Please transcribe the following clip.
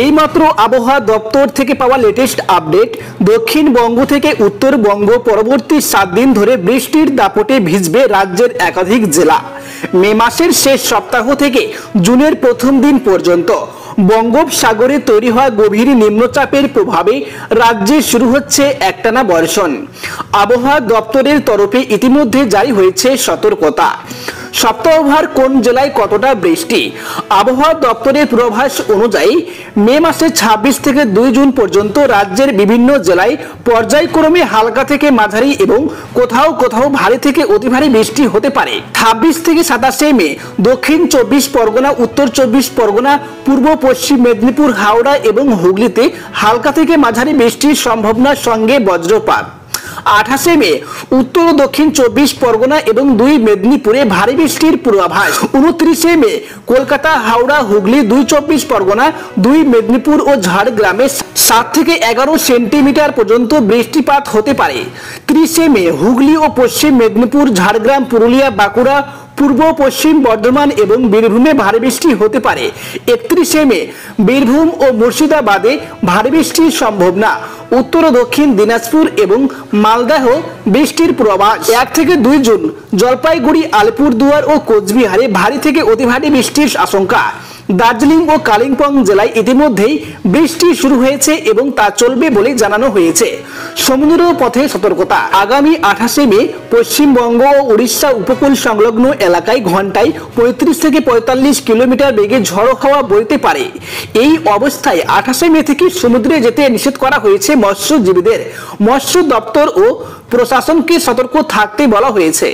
এইমাত্র আবহাওয়া দপ্তর থেকে পাওয়া লেটেস্ট আপডেট। দক্ষিণবঙ্গ থেকে উত্তরবঙ্গ পরবর্তী 7 দিন ধরে বৃষ্টির দাপটে ভিজবে রাজ্যের একাধিক জেলা। মে মাসের শেষ সপ্তাহ থেকে জুনের প্রথম দিন পর্যন্ত বঙ্গোপসাগরে তৈরি হওয়া গভীর নিম্নচাপের প্রভাবে রাজ্যে শুরু হচ্ছে একটানা বর্ষণ। আবহাওয়া দপ্তরের তরফে ইতিমধ্যে জারি হয়েছে সতর্কতা। সপ্তাহভার কোন জেলায় কতটা বৃষ্টি? আবহাওয়া দপ্তরের পূর্বাভাস অনুযায়ী মে মাসের 26 থেকে 2 জুন পর্যন্ত রাজ্যের বিভিন্ন জেলায় পর্যায়ক্রমে হালকা থেকে মাঝারি এবং কোথাও কোথাও ভারী থেকে অতি ভারী বৃষ্টি হতে পারে। 26 থেকে 27 মে দক্ষিণ 24 পরগনা, উত্তর 24 পরগনা, পূর্ব পশ্চিম মেদিনীপুর, হাওড়া এবং হুগলিতে হালকা থেকে মাঝারি বৃষ্টির সম্ভাবনার সঙ্গে বজ্রপাত। 28 মে উত্তর ও দক্ষিণ 24 পরগনা এবং 2 মেদিনীপুরে ভারী বৃষ্টির পূর্বাভাস। 29 মে কলকাতা, হাওড়া, হুগলি, 2 24 পরগনা, 2 মেদিনীপুর ও ঝাড়গ্রামে 7 থেকে 11 সেন্টিমিটার পর্যন্ত বৃষ্টিপাত হতে পারে। 30 মে হুগলি ও পশ্চিম মেদিনীপুর, ঝাড়গ্রাম, পুরুলিয়া, বাঁকুড়া, পূর্ব পশ্চিম বর্ধমান এবং বীরভূমে ভারী বৃষ্টি হতে পারে। 31 মে বীরভূম ও মুর্শিদাবাদে ভারী বৃষ্টির সম্ভাবনা। উত্তর ও দক্ষিণ দিনাজপুর এবং মালদহ বৃষ্টির পূর্বাভাস। 1 থেকে 2 জুন জলপাইগুড়ি, আলিপুরদুয়ার ও কোচবিহারে ভারী থেকে অতি ভারী বৃষ্টির আশঙ্কা। দার্জিলিং ও কালিম্পং জেলায় ইতিমধ্যেই বৃষ্টি শুরু হয়েছে এবং তা চলবে বলে জানানো হয়েছে। সমুদ্র পথে সতর্কতা। আগামী 28 মে পশ্চিমবঙ্গ ও উড়িষ্যা উপকূল সংলগ্ন এলাকায় ঘন্টায় 35 থেকে 45 কিলোমিটার বেগে ঝড়ো হাওয়া বইতে পারে। এই অবস্থায় 28 মে থেকে সমুদ্রে যেতে নিষেধ করা হয়েছে মৎস্যজীবীদের। মৎস্য দপ্তর ও প্রশাসনকে সতর্ক থাকতে বলা হয়েছে।